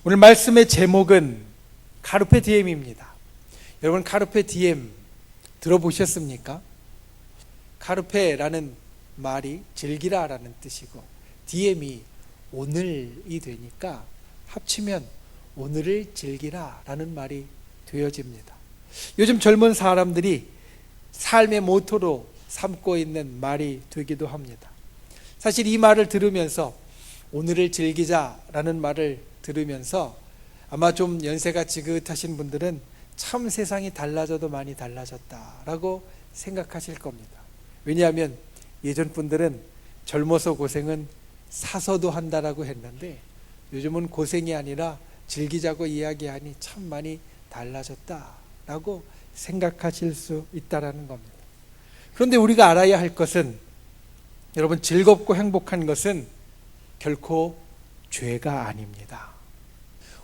오늘 말씀의 제목은 카르페 디엠입니다. 여러분, 카르페 디엠 들어보셨습니까? 카르페라는 말이 즐기라라는 뜻이고 디엠이 오늘이 되니까 합치면 오늘을 즐기라라는 말이 되어집니다. 요즘 젊은 사람들이 삶의 모토로 삼고 있는 말이 되기도 합니다. 사실 이 말을 들으면서, 오늘을 즐기자라는 말을 들으면서 아마 좀 연세가 지긋하신 분들은 참 세상이 달라져도 많이 달라졌다라고 생각하실 겁니다. 왜냐하면 예전 분들은 젊어서 고생은 사서도 한다라고 했는데 요즘은 고생이 아니라 즐기자고 이야기하니 참 많이 달라졌다라고 생각하실 수 있다라는 겁니다. 그런데 우리가 알아야 할 것은, 여러분, 즐겁고 행복한 것은 결코 죄가 아닙니다.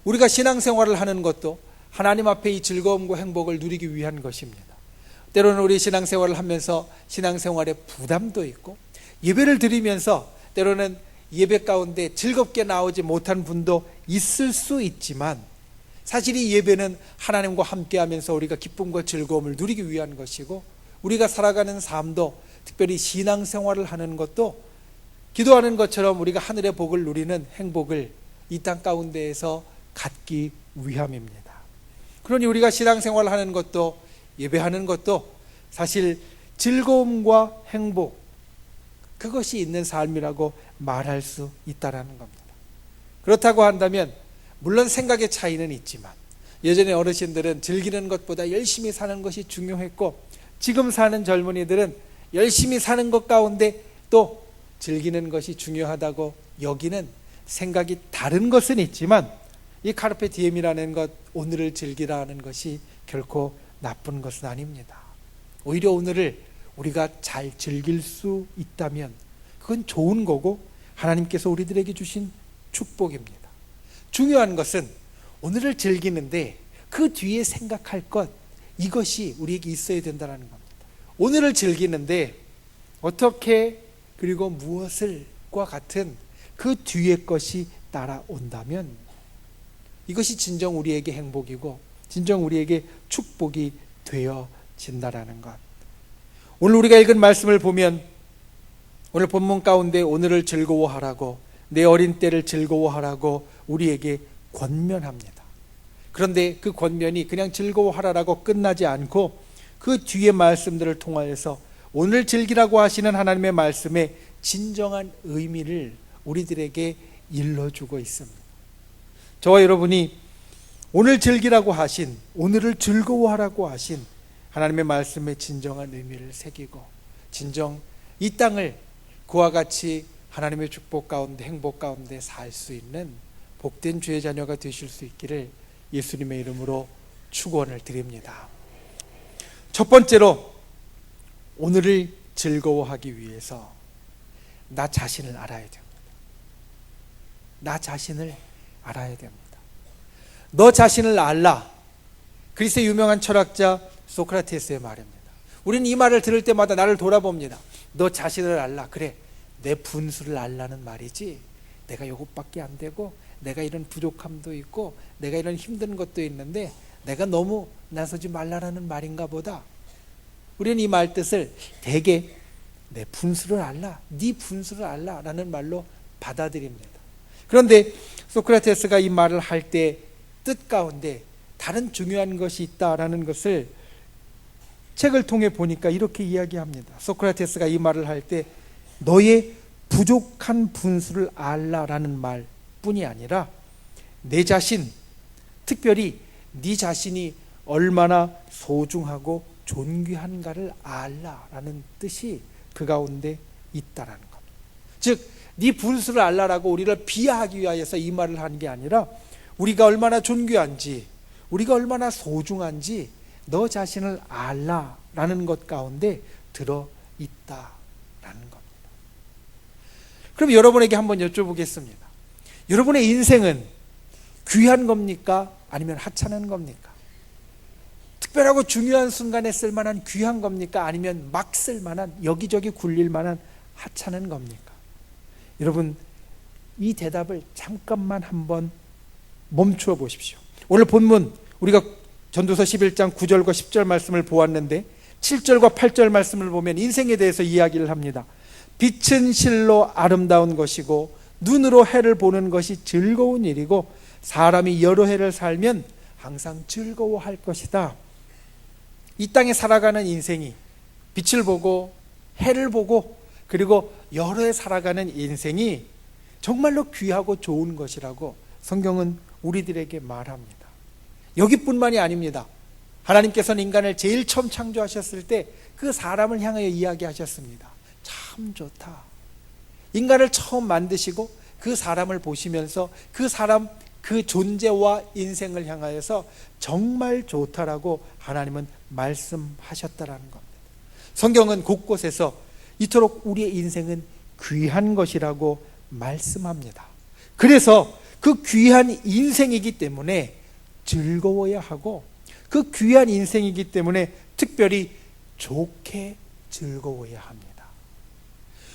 우리가 신앙생활을 하는 것도 하나님 앞에 이 즐거움과 행복을 누리기 위한 것입니다. 때로는 우리 신앙생활을 하면서 신앙생활에 부담도 있고, 예배를 드리면서 때로는 예배 가운데 즐겁게 나오지 못한 분도 있을 수 있지만, 사실 이 예배는 하나님과 함께하면서 우리가 기쁨과 즐거움을 누리기 위한 것이고, 우리가 살아가는 삶도, 특별히 신앙생활을 하는 것도 기도하는 것처럼 우리가 하늘의 복을 누리는 행복을 이 땅 가운데에서 갖기 위함입니다. 그러니 우리가 신앙생활을 하는 것도, 예배하는 것도 사실 즐거움과 행복, 그것이 있는 삶이라고 말할 수 있다는 겁니다. 그렇다고 한다면 물론 생각의 차이는 있지만, 예전에 어르신들은 즐기는 것보다 열심히 사는 것이 중요했고, 지금 사는 젊은이들은 열심히 사는 것 가운데 또 즐기는 것이 중요하다고 여기는 생각이 다른 것은 있지만, 이 카르페 디엠이라는 것, 오늘을 즐기라는 것이 결코 나쁜 것은 아닙니다. 오히려 오늘을 우리가 잘 즐길 수 있다면 그건 좋은 거고 하나님께서 우리들에게 주신 축복입니다. 중요한 것은 오늘을 즐기는데 그 뒤에 생각할 것, 이것이 우리에게 있어야 된다는 겁니다. 오늘을 즐기는데 어떻게, 그리고 무엇을과 같은 그 뒤에 것이 따라온다면 이것이 진정 우리에게 행복이고 진정 우리에게 축복이 되어진다라는 것. 오늘 우리가 읽은 말씀을 보면, 오늘 본문 가운데 오늘을 즐거워하라고, 내 어린 때를 즐거워하라고 우리에게 권면합니다. 그런데 그 권면이 그냥 즐거워하라라고 끝나지 않고 그 뒤에 말씀들을 통하여서 오늘 즐기라고 하시는 하나님의 말씀의 진정한 의미를 우리들에게 일러주고 있습니다. 저와 여러분이 오늘 즐기라고 하신, 오늘을 즐거워하라고 하신 하나님의 말씀의 진정한 의미를 새기고 진정 이 땅을 그와 같이 하나님의 축복 가운데, 행복 가운데 살 수 있는 복된 주의 자녀가 되실 수 있기를 예수님의 이름으로 축원을 드립니다. 첫 번째로, 오늘을 즐거워하기 위해서 나 자신을 알아야 됩니다. 나 자신을 알아야 됩니다. 너 자신을 알라, 그리스의 유명한 철학자 소크라테스의 말입니다. 우리는 이 말을 들을 때마다 나를 돌아봅니다. 너 자신을 알라. 그래, 내 분수를 알라는 말이지, 내가 이것밖에 안 되고 내가 이런 부족함도 있고 내가 이런 힘든 것도 있는데 내가 너무 나서지 말라라는 말인가 보다. 우리는 이 말 뜻을 대개 내 분수를 알라, 네 분수를 알라 라는 말로 받아들입니다. 그런데 소크라테스가 이 말을 할 때 뜻 가운데 다른 중요한 것이 있다라는 것을 책을 통해 보니까 이렇게 이야기합니다. 소크라테스가 이 말을 할 때 너의 부족한 분수를 알라라는 말뿐이 아니라 내 자신, 특별히 네 자신이 얼마나 소중하고 존귀한가를 알라라는 뜻이 그 가운데 있다라는 겁니다. 즉, 네 분수를 알라라고 우리를 비하하기 위하여서 이 말을 하는 게 아니라 우리가 얼마나 존귀한지, 우리가 얼마나 소중한지 너 자신을 알라라는 것 가운데 들어있다라는 겁니다. 그럼 여러분에게 한번 여쭤보겠습니다. 여러분의 인생은 귀한 겁니까? 아니면 하찮은 겁니까? 특별하고 중요한 순간에 쓸만한 귀한 겁니까? 아니면 막 쓸만한, 여기저기 굴릴 만한 하찮은 겁니까? 여러분, 이 대답을 잠깐만 한번 멈추어 보십시오. 오늘 본문 우리가 전도서 11장 9절과 10절 말씀을 보았는데 7절과 8절 말씀을 보면 인생에 대해서 이야기를 합니다. 빛은 실로 아름다운 것이고 눈으로 해를 보는 것이 즐거운 일이고 사람이 여러 해를 살면 항상 즐거워할 것이다. 이 땅에 살아가는 인생이 빛을 보고 해를 보고 그리고 여러 해 살아가는 인생이 정말로 귀하고 좋은 것이라고 성경은 우리들에게 말합니다. 여기뿐만이 아닙니다. 하나님께서는 인간을 제일 처음 창조하셨을 때 그 사람을 향하여 이야기하셨습니다. 참 좋다. 인간을 처음 만드시고 그 사람을 보시면서 그 사람 그 존재와 인생을 향하여서 정말 좋다라고 하나님은 말씀하셨다라는 겁니다. 성경은 곳곳에서 이토록 우리의 인생은 귀한 것이라고 말씀합니다. 그래서 그 귀한 인생이기 때문에 즐거워야 하고 그 귀한 인생이기 때문에 특별히 좋게 즐거워야 합니다.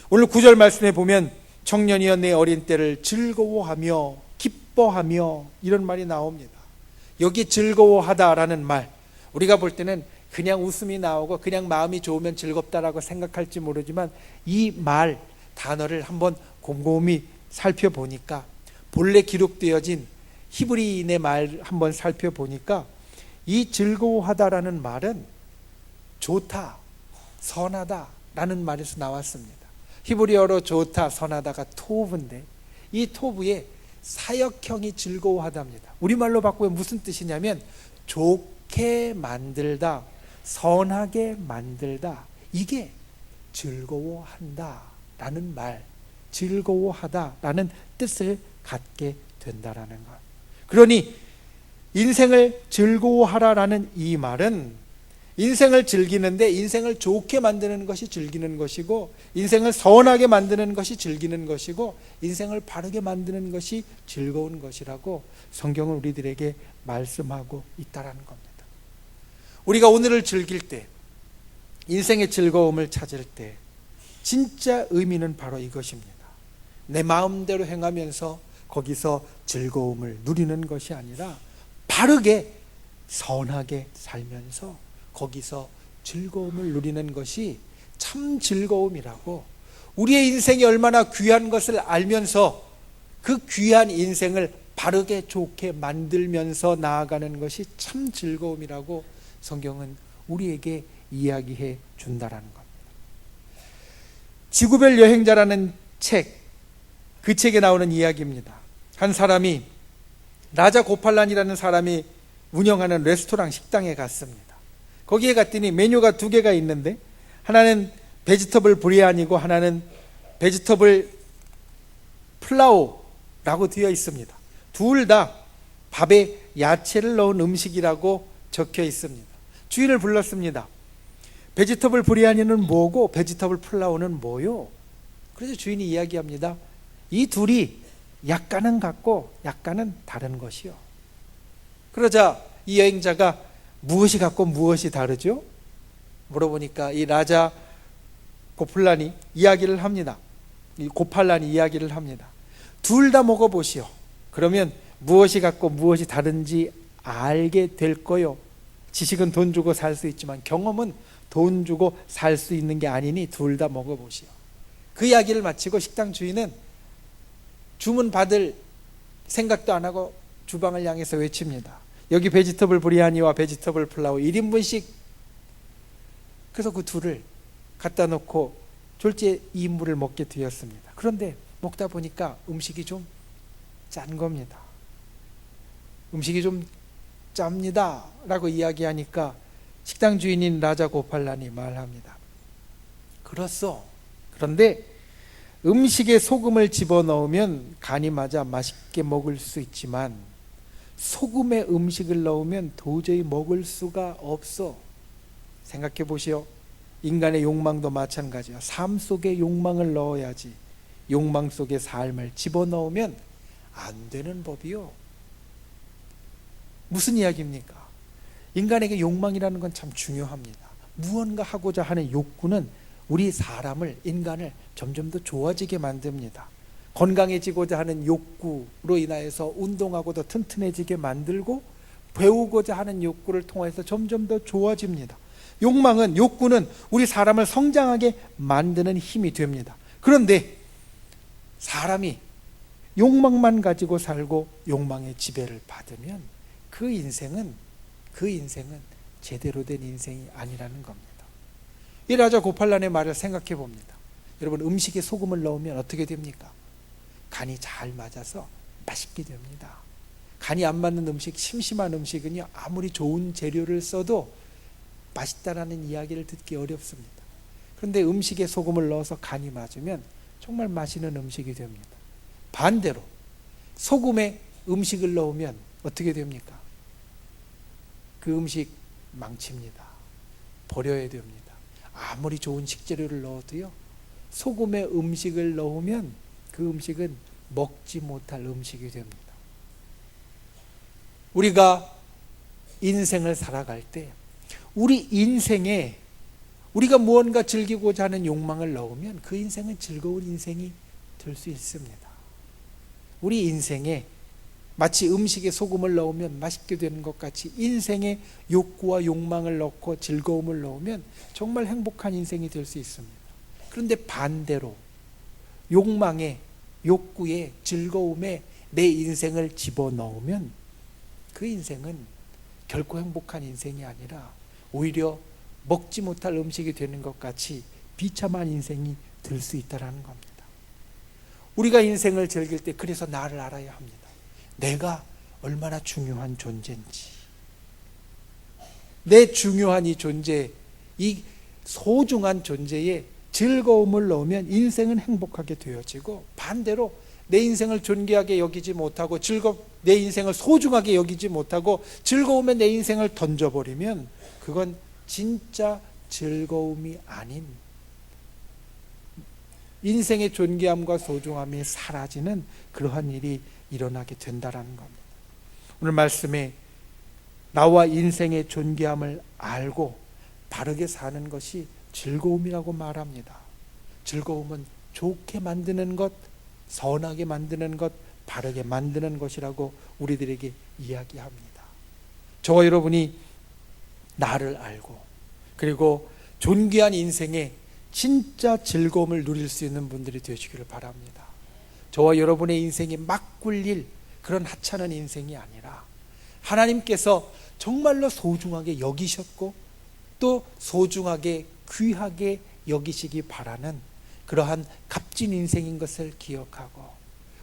오늘 9절 말씀에 보면 청년이여 내 어린 때를 즐거워하며 기뻐하며 이런 말이 나옵니다. 여기 즐거워하다라는 말, 우리가 볼 때는 그냥 웃음이 나오고 그냥 마음이 좋으면 즐겁다라고 생각할지 모르지만 이 말 단어를 한번 곰곰이 살펴보니까 본래 기록되어진 히브리인의 말 한번 살펴보니까 이 즐거워하다라는 말은 좋다, 선하다라는 말에서 나왔습니다. 히브리어로 좋다, 선하다가 토브인데 이 토브에 사역형이 즐거워하답니다. 우리말로 바꾸면 무슨 뜻이냐면 좋게 만들다, 선하게 만들다, 이게 즐거워한다 라는 말, 즐거워하다라는 뜻을 갖게 된다라는 것. 그러니 인생을 즐거워하라라는 이 말은 인생을 즐기는데 인생을 좋게 만드는 것이 즐기는 것이고 인생을 선하게 만드는 것이 즐기는 것이고 인생을 바르게 만드는 것이 즐거운 것이라고 성경은 우리들에게 말씀하고 있다라는 겁니다. 우리가 오늘을 즐길 때, 인생의 즐거움을 찾을 때 진짜 의미는 바로 이것입니다. 내 마음대로 행하면서 거기서 즐거움을 누리는 것이 아니라 바르게 선하게 살면서 거기서 즐거움을 누리는 것이 참 즐거움이라고, 우리의 인생이 얼마나 귀한 것을 알면서 그 귀한 인생을 바르게 좋게 만들면서 나아가는 것이 참 즐거움이라고 성경은 우리에게 이야기해 준다라는 겁니다. 지구별 여행자라는 책, 그 책에 나오는 이야기입니다. 한 사람이 라자 고팔란이라는 사람이 운영하는 레스토랑 식당에 갔습니다. 거기에 갔더니 메뉴가 두 개가 있는데 하나는 베지터블 브리아니고 하나는 베지터블 플라우라고 되어 있습니다. 둘 다 밥에 야채를 넣은 음식이라고 적혀 있습니다. 주인을 불렀습니다. 베지터블 브리아니는 뭐고 베지터블 플라우는 뭐요? 그래서 주인이 이야기합니다. 이 둘이 약간은 같고 약간은 다른 것이요. 그러자 이 여행자가 무엇이 같고 무엇이 다르죠? 물어보니까 이 라자 고팔란이 이야기를 합니다. 이 고팔란이 이야기를 합니다. 둘 다 먹어보시오. 그러면 무엇이 같고 무엇이 다른지 알게 될 거요. 지식은 돈 주고 살 수 있지만 경험은 돈 주고 살 수 있는 게 아니니 둘 다 먹어보시오. 그 이야기를 마치고 식당 주인은 주문 받을 생각도 안 하고 주방을 향해서 외칩니다. 여기 베지터블 브리아니와 베지터블 플라우 1인분씩. 그래서 그 둘을 갖다 놓고 졸지에 2인분을 먹게 되었습니다. 그런데 먹다 보니까 음식이 좀 짠 겁니다. 음식이 좀 짭니다 라고 이야기하니까 식당 주인인 라자 고팔란이 말합니다. 그렇소. 그런데 음식에 소금을 집어넣으면 간이 맞아 맛있게 먹을 수 있지만 소금에 음식을 넣으면 도저히 먹을 수가 없어. 생각해 보시오. 인간의 욕망도 마찬가지야. 삶 속에 욕망을 넣어야지. 욕망 속에 삶을 집어넣으면 안 되는 법이요. 무슨 이야기입니까? 인간에게 욕망이라는 건 참 중요합니다. 무언가 하고자 하는 욕구는 우리 사람을, 인간을 점점 더 좋아지게 만듭니다. 건강해지고자 하는 욕구로 인하여서 운동하고 더 튼튼해지게 만들고, 배우고자 하는 욕구를 통해서 점점 더 좋아집니다. 욕구는 우리 사람을 성장하게 만드는 힘이 됩니다. 그런데 사람이 욕망만 가지고 살고 욕망의 지배를 받으면 그 인생은 제대로 된 인생이 아니라는 겁니다. 이 라자 고팔란의 말을 생각해 봅니다. 여러분, 음식에 소금을 넣으면 어떻게 됩니까? 간이 잘 맞아서 맛있게 됩니다. 간이 안 맞는 음식, 심심한 음식은요, 아무리 좋은 재료를 써도 맛있다라는 이야기를 듣기 어렵습니다. 그런데 음식에 소금을 넣어서 간이 맞으면 정말 맛있는 음식이 됩니다. 반대로 소금에 음식을 넣으면 어떻게 됩니까? 그 음식 망칩니다. 버려야 됩니다. 아무리 좋은 식재료를 넣어도요, 소금에 음식을 넣으면 그 음식은 먹지 못할 음식이 됩니다. 우리가 인생을 살아갈 때 우리 인생에 우리가 무언가 즐기고자 하는 욕망을 넣으면 그 인생은 즐거운 인생이 될 수 있습니다. 우리 인생에 마치 음식에 소금을 넣으면 맛있게 되는 것 같이 인생에 욕구와 욕망을 넣고 즐거움을 넣으면 정말 행복한 인생이 될 수 있습니다. 그런데 반대로 욕망에, 욕구에, 즐거움에 내 인생을 집어넣으면 그 인생은 결코 행복한 인생이 아니라 오히려 먹지 못할 음식이 되는 것 같이 비참한 인생이 될 수 있다는 겁니다. 우리가 인생을 즐길 때 그래서 나를 알아야 합니다. 내가 얼마나 중요한 존재인지, 내 중요한 이 존재, 이 소중한 존재에 즐거움을 넣으면 인생은 행복하게 되어지고, 반대로 내 인생을 존귀하게 여기지 못하고 내 인생을 소중하게 여기지 못하고 즐거움에 내 인생을 던져버리면 그건 진짜 즐거움이 아닌, 인생의 존귀함과 소중함이 사라지는 그러한 일이 일어나게 된다는 겁니다. 오늘 말씀에 나와 인생의 존귀함을 알고 바르게 사는 것이 즐거움이라고 말합니다. 즐거움은 좋게 만드는 것, 선하게 만드는 것, 바르게 만드는 것이라고 우리들에게 이야기합니다. 저와 여러분이 나를 알고 그리고 존귀한 인생에 진짜 즐거움을 누릴 수 있는 분들이 되시기를 바랍니다. 저와 여러분의 인생이 막 굴릴 그런 하찮은 인생이 아니라 하나님께서 정말로 소중하게 여기셨고 또 소중하게 귀하게 여기시기 바라는 그러한 값진 인생인 것을 기억하고,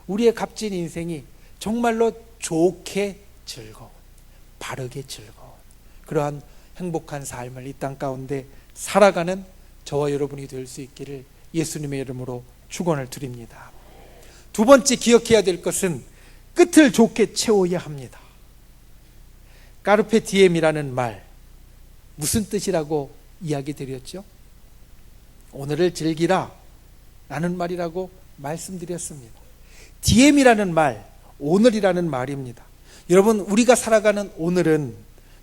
우리의 값진 인생이 정말로 좋게 즐거운, 바르게 즐거운 그러한 행복한 삶을 이 땅 가운데 살아가는 저와 여러분이 될 수 있기를 예수님의 이름으로 축원을 드립니다. 두 번째 기억해야 될 것은 끝을 좋게 채워야 합니다. 까르페 디엠이라는 말, 무슨 뜻이라고 이야기 드렸죠? 오늘을 즐기라 라는 말이라고 말씀드렸습니다. 디엠이라는 말, 오늘이라는 말입니다. 여러분, 우리가 살아가는 오늘은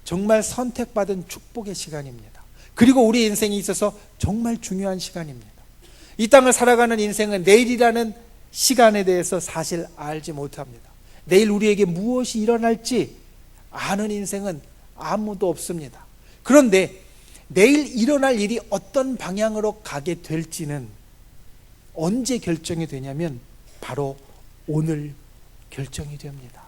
정말 선택받은 축복의 시간입니다. 그리고 우리 인생에 있어서 정말 중요한 시간입니다. 이 땅을 살아가는 인생은 내일이라는 시간에 대해서 사실 알지 못합니다. 내일 우리에게 무엇이 일어날지 아는 인생은 아무도 없습니다. 그런데 내일 일어날 일이 어떤 방향으로 가게 될지는 언제 결정이 되냐면 바로 오늘 결정이 됩니다.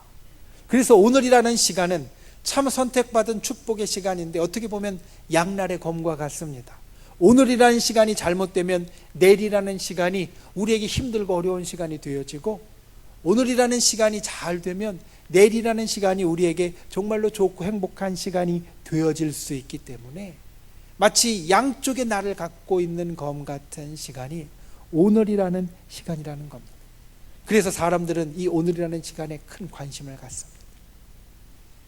그래서 오늘이라는 시간은 참 선택받은 축복의 시간인데 어떻게 보면 양날의 검과 같습니다. 오늘이라는 시간이 잘못되면 내일이라는 시간이 우리에게 힘들고 어려운 시간이 되어지고, 오늘이라는 시간이 잘 되면 내일이라는 시간이 우리에게 정말로 좋고 행복한 시간이 되어질 수 있기 때문에 마치 양쪽의 날을 갖고 있는 검 같은 시간이 오늘이라는 시간이라는 겁니다. 그래서 사람들은 이 오늘이라는 시간에 큰 관심을 갖습니다.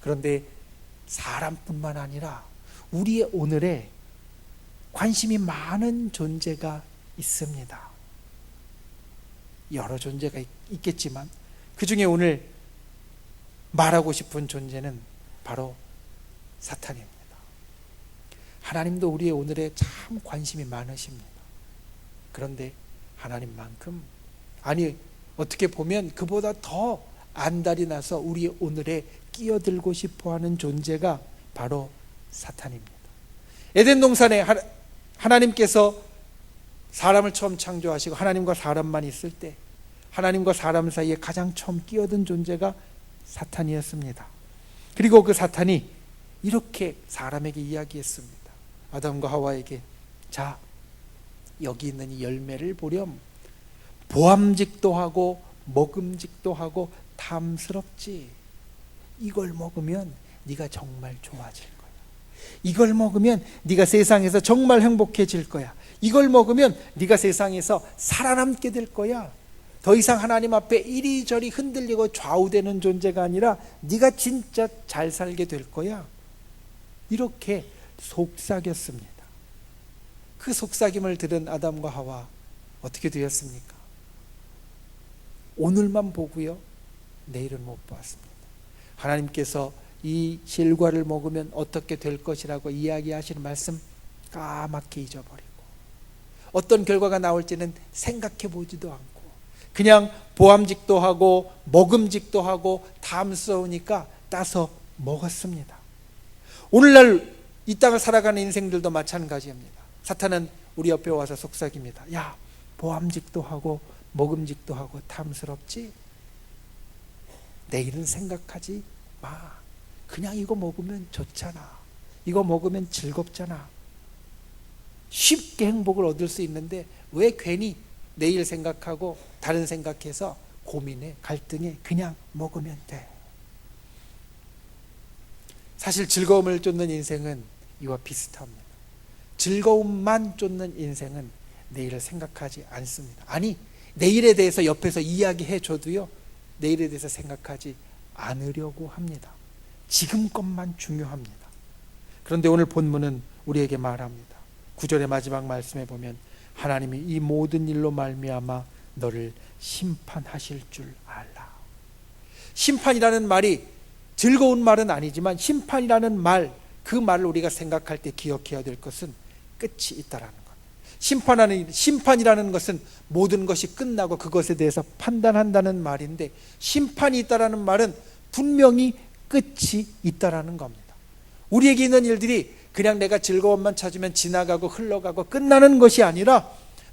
그런데 사람뿐만 아니라 우리의 오늘에 관심이 많은 존재가 있습니다. 여러 존재가 있겠지만 그 중에 오늘 말하고 싶은 존재는 바로 사탄입니다. 하나님도 우리의 오늘에 참 관심이 많으십니다. 그런데 하나님만큼, 아니 어떻게 보면 그보다 더 안달이 나서 우리 오늘에 끼어들고 싶어하는 존재가 바로 사탄입니다. 에덴 동산에 하나님께서 사람을 처음 창조하시고 하나님과 사람만 있을 때 하나님과 사람 사이에 가장 처음 끼어든 존재가 사탄이었습니다. 그리고 그 사탄이 이렇게 사람에게 이야기했습니다. 아담과 하와에게, 자, 여기 있는 이 열매를 보렴. 보암직도 하고 먹음직도 하고 탐스럽지. 이걸 먹으면 네가 정말 좋아질 거야. 이걸 먹으면 네가 세상에서 정말 행복해질 거야. 이걸 먹으면 네가 세상에서 살아남게 될 거야. 더 이상 하나님 앞에 이리저리 흔들리고 좌우되는 존재가 아니라 네가 진짜 잘 살게 될 거야. 이렇게 속삭였습니다. 그 속삭임을 들은 아담과 하와 어떻게 되었습니까? 오늘만 보고요, 내일은 못 보았습니다. 하나님께서 이 실과를 먹으면 어떻게 될 것이라고 이야기하시는 말씀 까맣게 잊어버리고 어떤 결과가 나올지는 생각해 보지도 않고 그냥 보암직도 하고 먹음직도 하고 탐스러우니까 따서 먹었습니다. 오늘날 이 땅을 살아가는 인생들도 마찬가지입니다. 사탄은 우리 옆에 와서 속삭입니다. 야, 보암직도 하고 먹음직도 하고 탐스럽지? 내일은 생각하지 마. 그냥 이거 먹으면 좋잖아. 이거 먹으면 즐겁잖아. 쉽게 행복을 얻을 수 있는데 왜 괜히 내일 생각하고 다른 생각해서 고민해, 갈등해. 그냥 먹으면 돼. 사실 즐거움을 쫓는 인생은 이와 비슷합니다. 즐거움만 쫓는 인생은 내일을 생각하지 않습니다. 아니, 내일에 대해서 옆에서 이야기해 줘도요, 내일에 대해서 생각하지 않으려고 합니다. 지금 것만 중요합니다. 그런데 오늘 본문은 우리에게 말합니다. 9절의 마지막 말씀에 보면 하나님이 이 모든 일로 말미암아 너를 심판하실 줄 알라. 심판이라는 말이 즐거운 말은 아니지만 심판이라는 말, 그 말을 우리가 생각할 때 기억해야 될 것은 끝이 있다라는 것. 심판이라는 것은 모든 것이 끝나고 그것에 대해서 판단한다는 말인데, 심판이 있다라는 말은 분명히 끝이 있다라는 겁니다. 우리에게 있는 일들이 그냥 내가 즐거움만 찾으면 지나가고 흘러가고 끝나는 것이 아니라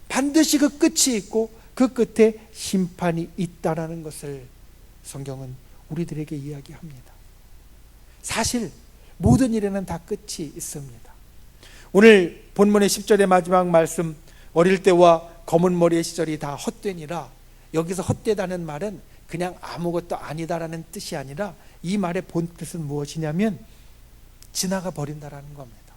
반드시 그 끝이 있고 그 끝에 심판이 있다라는 것을 성경은 우리들에게 이야기합니다. 사실 모든 일에는 다 끝이 있습니다. 오늘 본문의 10절의 마지막 말씀, 어릴 때와 검은 머리의 시절이 다 헛되니라. 여기서 헛되다는 말은 그냥 아무것도 아니다라는 뜻이 아니라 이 말의 본 뜻은 무엇이냐면 지나가 버린다라는 겁니다.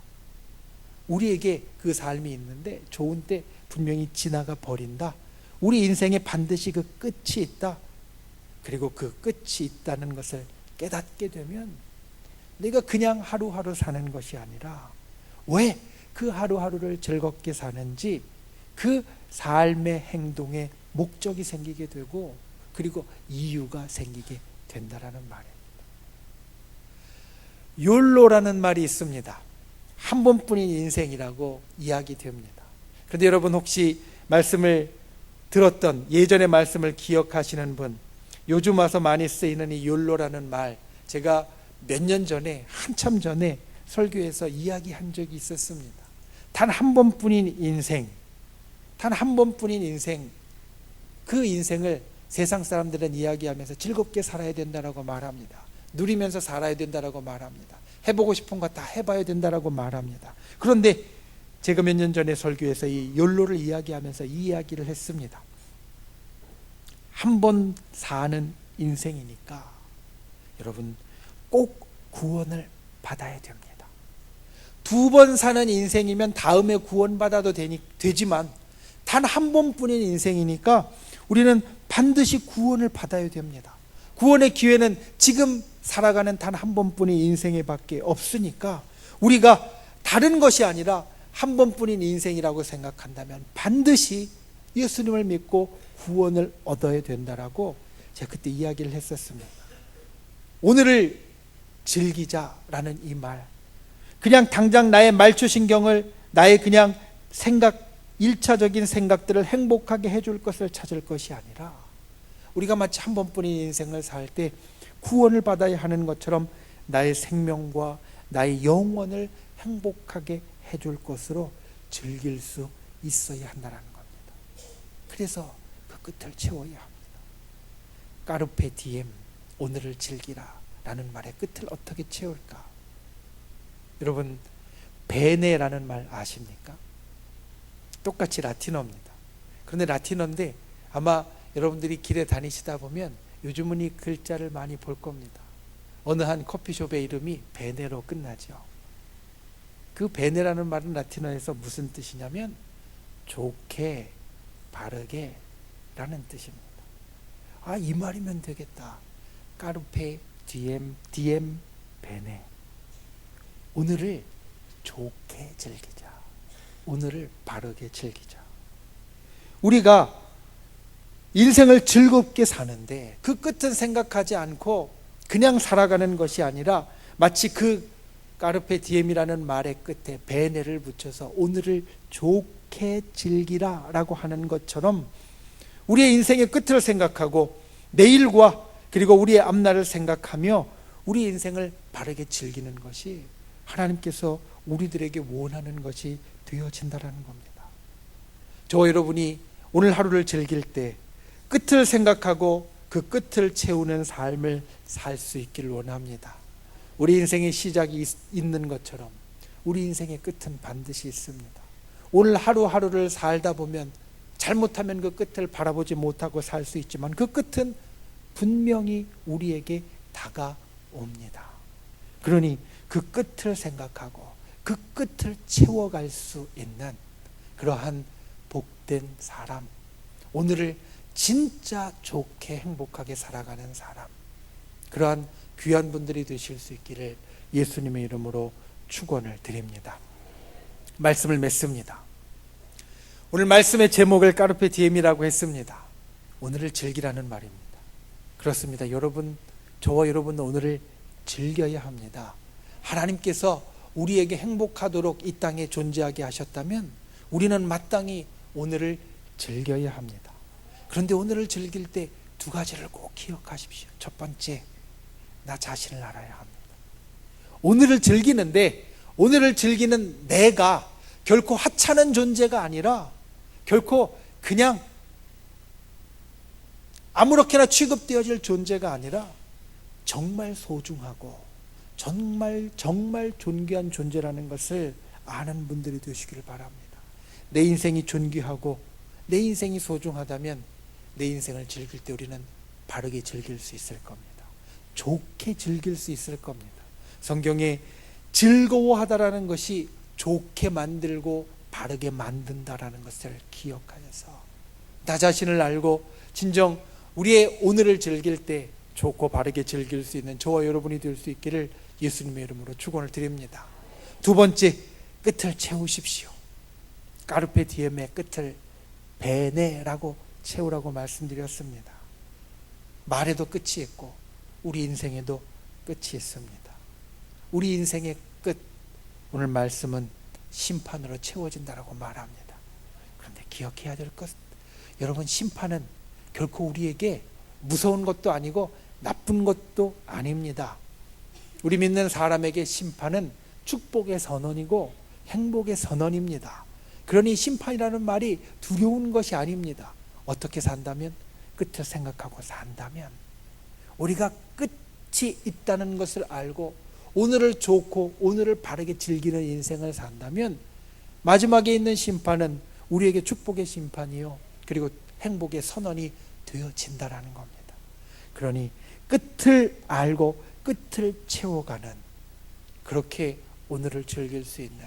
우리에게 그 삶이 있는데 좋은 때 분명히 지나가 버린다. 우리 인생에 반드시 그 끝이 있다. 그리고 그 끝이 있다는 것을 깨닫게 되면 내가 그냥 하루하루 사는 것이 아니라 왜 그 하루하루를 즐겁게 사는지 그 삶의 행동에 목적이 생기게 되고 그리고 이유가 생기게 된다라는 말입니다. 욜로라는 말이 있습니다. 한 번뿐인 인생이라고 이야기됩니다. 그런데 여러분 혹시 말씀을 들었던 예전의 말씀을 기억하시는 분, 요즘 와서 많이 쓰이는 이 욜로라는 말, 제가 몇 년 전에 한참 전에 설교에서 이야기한 적이 있었습니다. 단 한 번뿐인 인생, 단 한 번뿐인 인생, 그 인생을 세상 사람들은 이야기하면서 즐겁게 살아야 된다라고 말합니다. 누리면서 살아야 된다라고 말합니다. 해보고 싶은 거 다 해봐야 된다라고 말합니다. 그런데 제가 몇 년 전에 설교에서 이 욜로를 이야기하면서 이 이야기를 했습니다. 한 번 사는 인생이니까 여러분 꼭 구원을 받아야 됩니다. 두 번 사는 인생이면 다음에 구원받아도 되지만 단 한 번뿐인 인생이니까 우리는 반드시 구원을 받아야 됩니다. 구원의 기회는 지금 살아가는 단 한 번뿐인 인생에 밖에 없으니까 우리가 다른 것이 아니라 한 번뿐인 인생이라고 생각한다면 반드시 예수님을 믿고 구원을 얻어야 된다라고 제가 그때 이야기를 했었습니다. 오늘을 즐기자라는 이 말, 그냥 당장 나의 말초신경을 나의 그냥 생각, 일차적인 생각들을 행복하게 해줄 것을 찾을 것이 아니라 우리가 마치 한 번뿐인 인생을 살 때 구원을 받아야 하는 것처럼 나의 생명과 나의 영혼을 행복하게 해줄 것으로 즐길 수 있어야 한다는 겁니다. 그래서 그 끝을 채워야 합니다. 까르페 디엠, 오늘을 즐기라 라는 말의 끝을 어떻게 채울까? 여러분, 베네라는 말 아십니까? 똑같이 라틴어입니다. 그런데 라틴어인데 아마 여러분들이 길에 다니시다 보면 요즘은 이 글자를 많이 볼 겁니다. 어느 한 커피숍의 이름이 베네로 끝나죠. 그 베네라는 말은 라틴어에서 무슨 뜻이냐면 좋게, 바르게 라는 뜻입니다. 아, 이 말이면 되겠다. 까르페 디엠 베네. 오늘을 좋게 즐기자. 오늘을 바르게 즐기자. 우리가 인생을 즐겁게 사는데 그 끝은 생각하지 않고 그냥 살아가는 것이 아니라 마치 그 까르페 디엠이라는 말의 끝에 베네를 붙여서 오늘을 좋게 즐기라 라고 하는 것처럼 우리의 인생의 끝을 생각하고 내일과 그리고 우리의 앞날을 생각하며 우리 인생을 바르게 즐기는 것이 하나님께서 우리들에게 원하는 것이 되어진다는 겁니다. 저와 여러분이 오늘 하루를 즐길 때 끝을 생각하고 그 끝을 채우는 삶을 살 수 있기를 원합니다. 우리 인생의 시작이 있는 것처럼 우리 인생의 끝은 반드시 있습니다. 오늘 하루하루를 살다 보면 잘못하면 그 끝을 바라보지 못하고 살 수 있지만 그 끝은 분명히 우리에게 다가옵니다. 그러니 그 끝을 생각하고 그 끝을 채워갈 수 있는 그러한 복된 사람, 오늘을 진짜 좋게 행복하게 살아가는 사람, 그러한 귀한 분들이 되실 수 있기를 예수님의 이름으로 축원을 드립니다. 말씀을 맺습니다. 오늘 말씀의 제목을 까르페 디엠이라고 했습니다. 오늘을 즐기라는 말입니다. 그렇습니다. 여러분, 저와 여러분은 오늘을 즐겨야 합니다. 하나님께서 우리에게 행복하도록 이 땅에 존재하게 하셨다면 우리는 마땅히 오늘을 즐겨야 합니다. 그런데 오늘을 즐길 때 두 가지를 꼭 기억하십시오. 첫 번째, 나 자신을 알아야 합니다. 오늘을 즐기는데 오늘을 즐기는 내가 결코 하찮은 존재가 아니라 결코 그냥 아무렇게나 취급되어질 존재가 아니라 정말 소중하고 정말 존귀한 존재라는 것을 아는 분들이 되시기를 바랍니다. 내 인생이 존귀하고 내 인생이 소중하다면 내 인생을 즐길 때 우리는 바르게 즐길 수 있을 겁니다. 좋게 즐길 수 있을 겁니다. 성경에 즐거워하다라는 것이 좋게 만들고 바르게 만든다라는 것을 기억하여서 나 자신을 알고 진정 우리의 오늘을 즐길 때 좋고 바르게 즐길 수 있는 저와 여러분이 될 수 있기를 예수님의 이름으로 축원을 드립니다. 두 번째, 끝을 채우십시오. 까르페 디엠의 끝을 베네라고 채우라고 말씀드렸습니다. 말에도 끝이 있고 우리 인생에도 끝이 있습니다. 우리 인생의 끝, 오늘 말씀은 심판으로 채워진다라고 말합니다. 그런데 기억해야 될 것, 여러분, 심판은 결코 우리에게 무서운 것도 아니고 나쁜 것도 아닙니다. 우리 믿는 사람에게 심판은 축복의 선언이고 행복의 선언입니다. 그러니 심판이라는 말이 두려운 것이 아닙니다. 어떻게 산다면? 끝을 생각하고 산다면, 우리가 끝이 있다는 것을 알고 오늘을 좋고 오늘을 바르게 즐기는 인생을 산다면 마지막에 있는 심판은 우리에게 축복의 심판이요 그리고 행복의 선언이 되어진다라는 겁니다. 그러니 끝을 알고 끝을 채워가는, 그렇게 오늘을 즐길 수 있는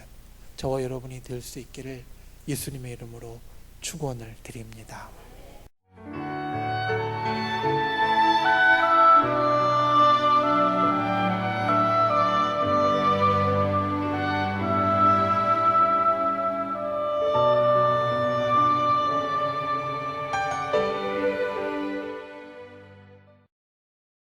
저와 여러분이 될 수 있기를 예수님의 이름으로 축원을 드립니다.